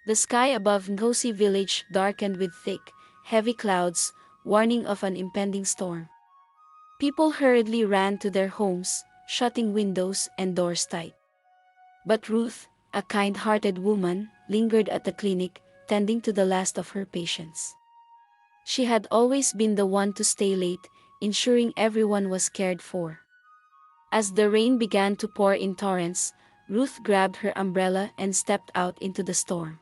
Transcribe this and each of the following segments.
The sky above Ngozi village darkened with thick, heavy clouds, warning of an impending storm. People hurriedly ran to their homes, shutting windows and doors tight. But Ruth, a kind-hearted woman, lingered at the clinic, tending to the last of her patients. She had always been the one to stay late, ensuring everyone was cared for. As the rain began to pour in torrents, Ruth grabbed her umbrella and stepped out into the storm.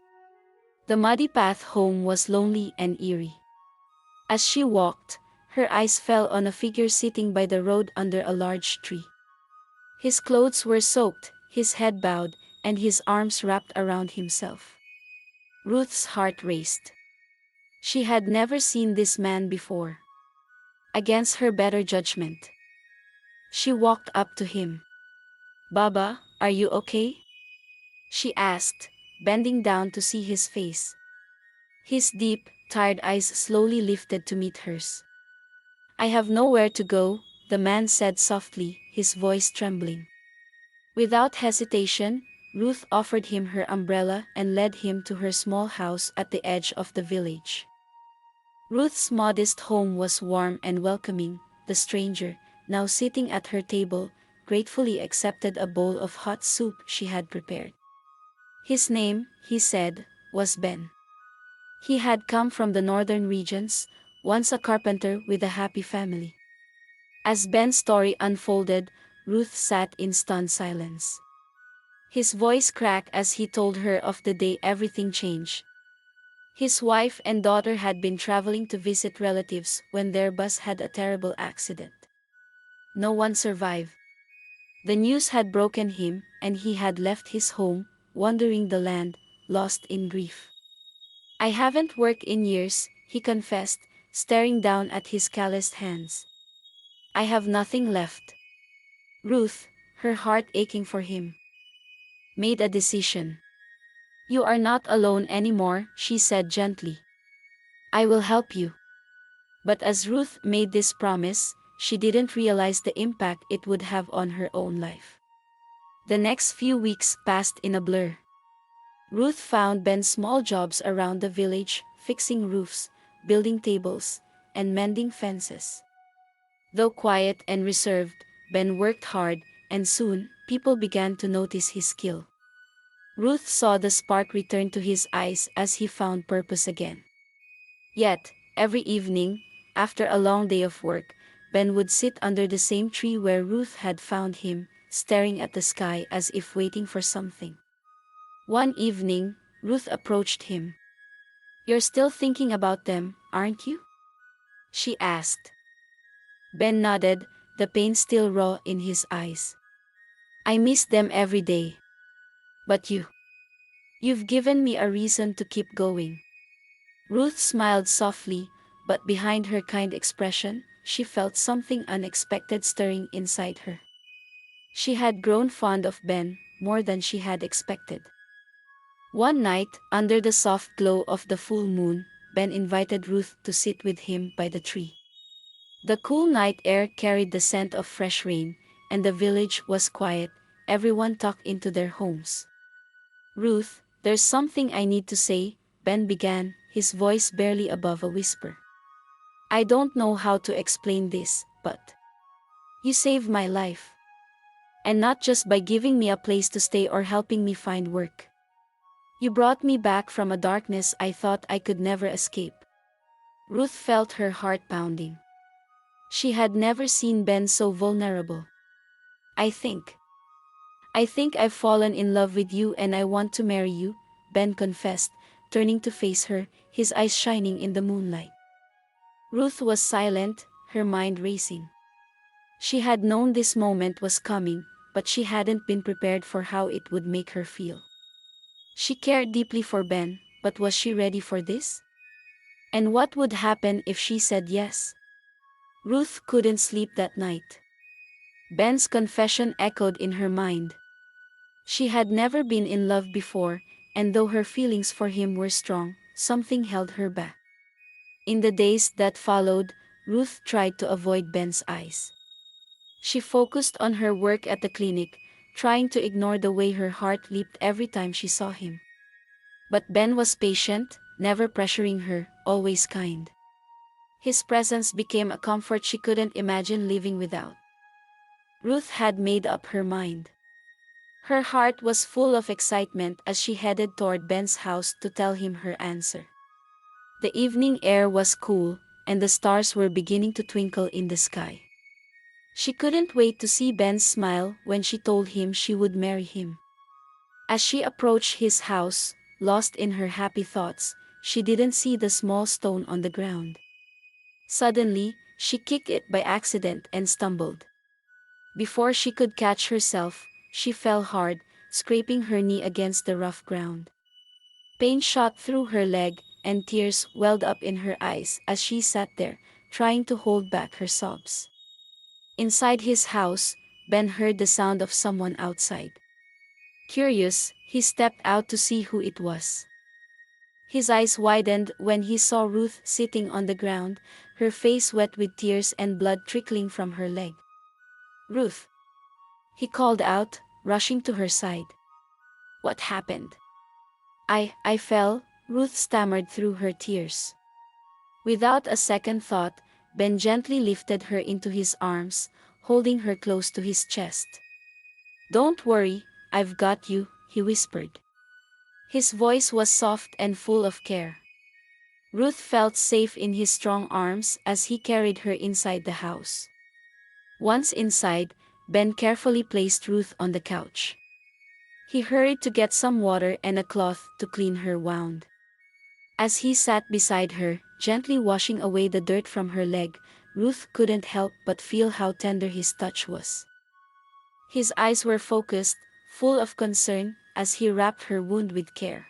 The muddy path home was lonely and eerie. As she walked, her eyes fell on a figure sitting by the road under a large tree. His clothes were soaked, his head bowed, and his arms wrapped around himself. Ruth's heart raced. She had never seen this man before. Against her better judgment, she walked up to him. "Baba, are you okay?" she asked, bending down to see his face. His deep, tired eyes slowly lifted to meet hers. "I have nowhere to go," the man said softly, his voice trembling. Without hesitation, Ruth offered him her umbrella and led him to her small house at the edge of the village. Ruth's modest home was warm and welcoming. The stranger, now sitting at her table, gratefully accepted a bowl of hot soup she had prepared. His name, he said, was Ben. He had come from the northern regions, once a carpenter with a happy family. As Ben's story unfolded, Ruth sat in stunned silence. His voice cracked as he told her of the day everything changed. His wife and daughter had been traveling to visit relatives when their bus had a terrible accident. No one survived. The news had broken him, and he had left his home, wandering the land, lost in grief. "I haven't worked in years," he confessed, staring down at his calloused hands. "I have nothing left." Ruth, her heart aching for him, made a decision. "You are not alone anymore," she said gently. "I will help you." But as Ruth made this promise, she didn't realize the impact it would have on her own life. The next few weeks passed in a blur. Ruth found Ben small jobs around the village, fixing roofs, building tables, and mending fences. Though quiet and reserved, Ben worked hard, and soon, people began to notice his skill. Ruth saw the spark return to his eyes as he found purpose again. Yet, every evening, after a long day of work, Ben would sit under the same tree where Ruth had found him, staring at the sky as if waiting for something. One evening, Ruth approached him. "You're still thinking about them, aren't you?" she asked. Ben nodded, the pain still raw in his eyes. "I miss them every day. But you've given me a reason to keep going." Ruth smiled softly, but behind her kind expression, she felt something unexpected stirring inside her. She had grown fond of Ben, more than she had expected. One night, under the soft glow of the full moon, Ben invited Ruth to sit with him by the tree. The cool night air carried the scent of fresh rain, and the village was quiet, everyone tucked into their homes. "Ruth, there's something I need to say," Ben began, his voice barely above a whisper. "I don't know how to explain this, but you saved my life. And not just by giving me a place to stay or helping me find work. You brought me back from a darkness I thought I could never escape." Ruth felt her heart pounding. She had never seen Ben so vulnerable. I think I've fallen in love with you and I want to marry you," Ben confessed, turning to face her, his eyes shining in the moonlight. Ruth was silent, her mind racing. She had known this moment was coming, but she hadn't been prepared for how it would make her feel. She cared deeply for Ben, but was she ready for this? And what would happen if she said yes? Ruth couldn't sleep that night. Ben's confession echoed in her mind. She had never been in love before, and though her feelings for him were strong, something held her back. In the days that followed, Ruth tried to avoid Ben's eyes. She focused on her work at the clinic, trying to ignore the way her heart leaped every time she saw him. But Ben was patient, never pressuring her, always kind. His presence became a comfort she couldn't imagine living without. Ruth had made up her mind. Her heart was full of excitement as she headed toward Ben's house to tell him her answer. The evening air was cool, and the stars were beginning to twinkle in the sky. She couldn't wait to see Ben smile when she told him she would marry him. As she approached his house, lost in her happy thoughts, she didn't see the small stone on the ground. Suddenly, she kicked it by accident and stumbled. Before she could catch herself, she fell hard, scraping her knee against the rough ground. Pain shot through her leg, and tears welled up in her eyes as she sat there, trying to hold back her sobs. Inside his house, Ben heard the sound of someone outside. Curious, he stepped out to see who it was. His eyes widened when he saw Ruth sitting on the ground, her face wet with tears and blood trickling from her leg. "Ruth!" he called out, rushing to her side. "What happened?" I fell," Ruth stammered through her tears. Without a second thought, Ben gently lifted her into his arms, holding her close to his chest. "Don't worry, I've got you," he whispered. His voice was soft and full of care. Ruth felt safe in his strong arms as he carried her inside the house. Once inside, Ben carefully placed Ruth on the couch. He hurried to get some water and a cloth to clean her wound. As he sat beside her, gently washing away the dirt from her leg, Ruth couldn't help but feel how tender his touch was. His eyes were focused, full of concern, as he wrapped her wound with care.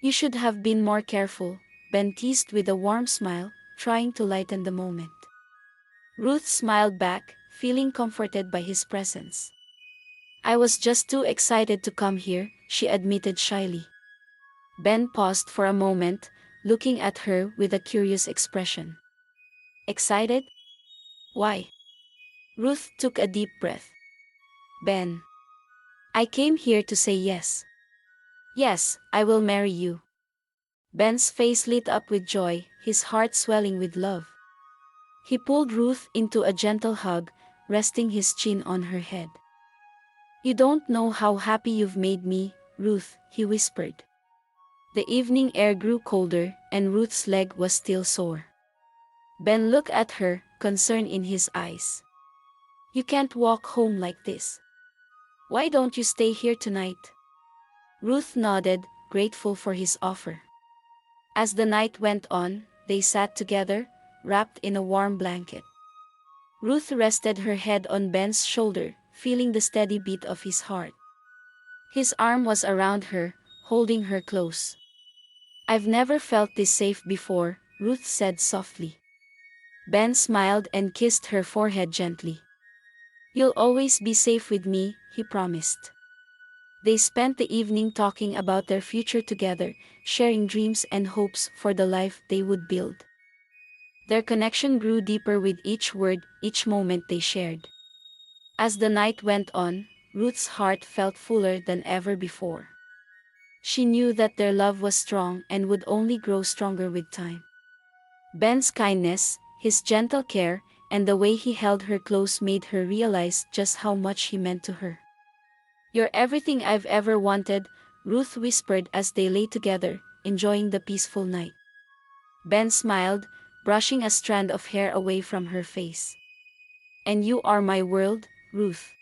"You should have been more careful," Ben teased with a warm smile, trying to lighten the moment. Ruth smiled back, feeling comforted by his presence. "I was just too excited to come here," she admitted shyly. Ben paused for a moment, looking at her with a curious expression. "Excited? Why?" Ruth took a deep breath. "Ben, I came here to say yes. Yes, I will marry you." Ben's face lit up with joy, his heart swelling with love. He pulled Ruth into a gentle hug, resting his chin on her head. "You don't know how happy you've made me, Ruth," he whispered. The evening air grew colder, and Ruth's leg was still sore. Ben looked at her, concern in his eyes. "You can't walk home like this. Why don't you stay here tonight?" Ruth nodded, grateful for his offer. As the night went on, they sat together, wrapped in a warm blanket. Ruth rested her head on Ben's shoulder, feeling the steady beat of his heart. His arm was around her, holding her close. "I've never felt this safe before," Ruth said softly. Ben smiled and kissed her forehead gently. "You'll always be safe with me," he promised. They spent the evening talking about their future together, sharing dreams and hopes for the life they would build. Their connection grew deeper with each word, each moment they shared. As the night went on, Ruth's heart felt fuller than ever before. She knew that their love was strong and would only grow stronger with time. Ben's kindness, his gentle care, and the way he held her close made her realize just how much he meant to her. "You're everything I've ever wanted," Ruth whispered as they lay together, enjoying the peaceful night. Ben smiled, brushing a strand of hair away from her face. "And you are my world, Ruth."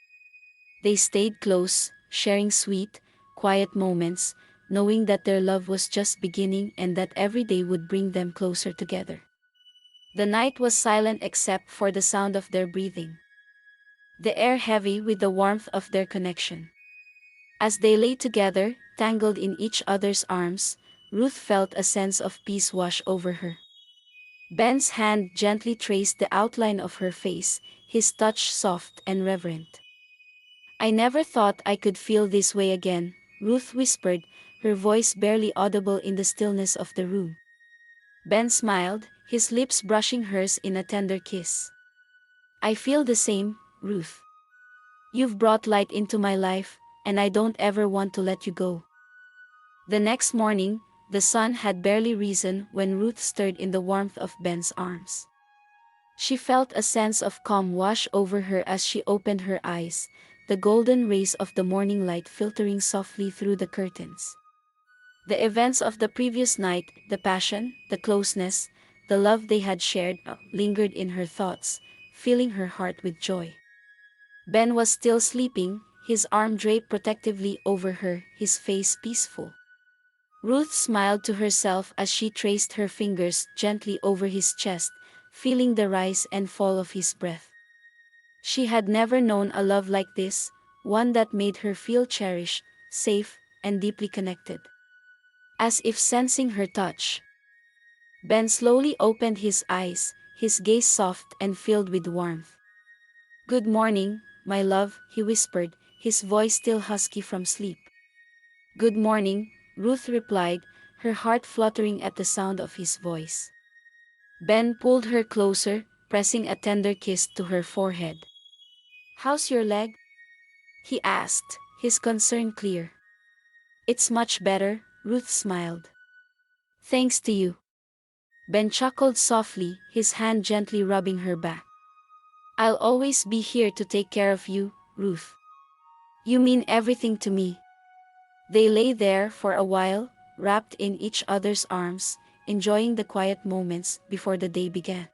They stayed close, sharing sweet, quiet moments, knowing that their love was just beginning and that every day would bring them closer together. The night was silent except for the sound of their breathing, the air heavy with the warmth of their connection. As they lay together, tangled in each other's arms, Ruth felt a sense of peace wash over her. Ben's hand gently traced the outline of her face, his touch soft and reverent. "I never thought I could feel this way again," Ruth whispered, her voice barely audible in the stillness of the room. Ben smiled, his lips brushing hers in a tender kiss. "I feel the same, Ruth. You've brought light into my life, and I don't ever want to let you go." The next morning, the sun had barely risen when Ruth stirred in the warmth of Ben's arms. She felt a sense of calm wash over her as she opened her eyes, the golden rays of the morning light filtering softly through the curtains. The events of the previous night, the passion, the closeness, the love they had shared, lingered in her thoughts, filling her heart with joy. Ben was still sleeping, his arm draped protectively over her, his face peaceful. Ruth smiled to herself as she traced her fingers gently over his chest, feeling the rise and fall of his breath. She had never known a love like this, one that made her feel cherished, safe, and deeply connected. As if sensing her touch, Ben slowly opened his eyes, his gaze soft and filled with warmth. "Good morning, my love," he whispered, his voice still husky from sleep. "Good morning," Ruth replied, her heart fluttering at the sound of his voice. Ben pulled her closer, pressing a tender kiss to her forehead. "How's your leg?" he asked, his concern clear. "It's much better," Ruth smiled. "Thanks to you." Ben chuckled softly, his hand gently rubbing her back. "I'll always be here to take care of you, Ruth. You mean everything to me." They lay there for a while, wrapped in each other's arms, enjoying the quiet moments before the day began.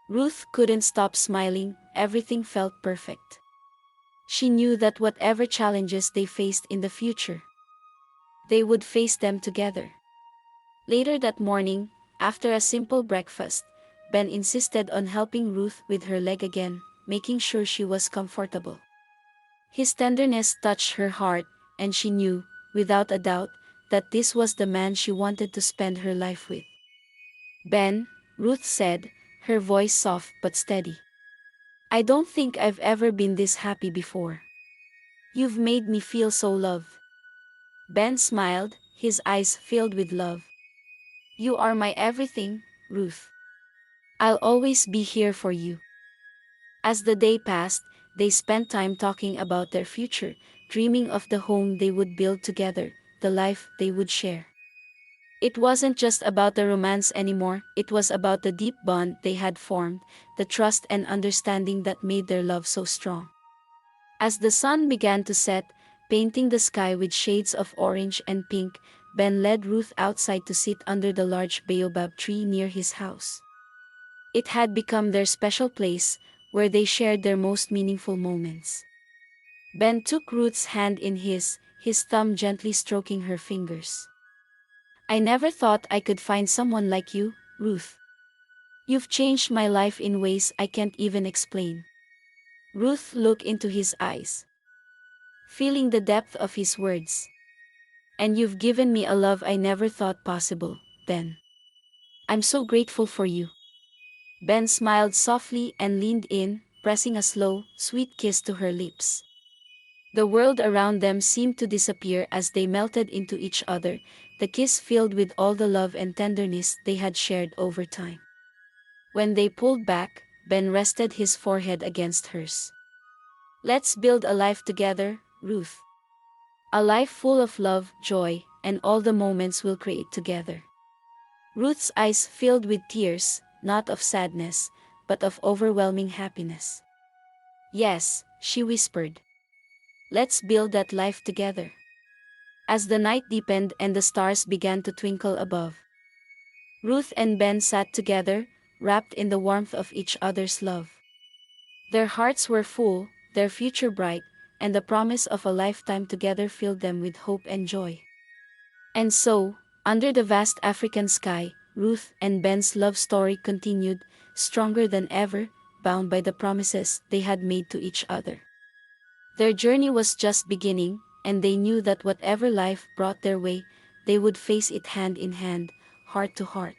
Ruth couldn't stop smiling, everything felt perfect. She knew that whatever challenges they faced in the future, they would face them together. Later that morning, after a simple breakfast, Ben insisted on helping Ruth with her leg again, making sure she was comfortable. His tenderness touched her heart, and she knew, without a doubt, that this was the man she wanted to spend her life with. "Ben," Ruth said, her voice soft but steady, "I don't think I've ever been this happy before. You've made me feel so loved." Ben smiled, his eyes filled with love. "You are my everything, Ruth. I'll always be here for you." As the day passed, they spent time talking about their future, dreaming of the home they would build together, the life they would share. It wasn't just about the romance anymore, it was about the deep bond they had formed, the trust and understanding that made their love so strong. As the sun began to set, painting the sky with shades of orange and pink, Ben led Ruth outside to sit under the large baobab tree near his house. It had become their special place, where they shared their most meaningful moments. Ben took Ruth's hand in his thumb gently stroking her fingers. "I never thought I could find someone like you, Ruth. You've changed my life in ways I can't even explain." Ruth looked into his eyes, feeling the depth of his words. "And you've given me a love I never thought possible, Ben. I'm so grateful for you." Ben smiled softly and leaned in, pressing a slow, sweet kiss to her lips. The world around them seemed to disappear as they melted into each other, the kiss filled with all the love and tenderness they had shared over time. When they pulled back, Ben rested his forehead against hers. "Let's build a life together, Ruth. A life full of love, joy, and all the moments we'll create together." Ruth's eyes filled with tears, not of sadness, but of overwhelming happiness. "Yes," she whispered. "Let's build that life together." As the night deepened and the stars began to twinkle above, Ruth and Ben sat together, wrapped in the warmth of each other's love. Their hearts were full, their future bright, and the promise of a lifetime together filled them with hope and joy. And so, under the vast African sky, Ruth and Ben's love story continued, stronger than ever, bound by the promises they had made to each other. Their journey was just beginning, and they knew that whatever life brought their way, they would face it hand in hand, heart to heart.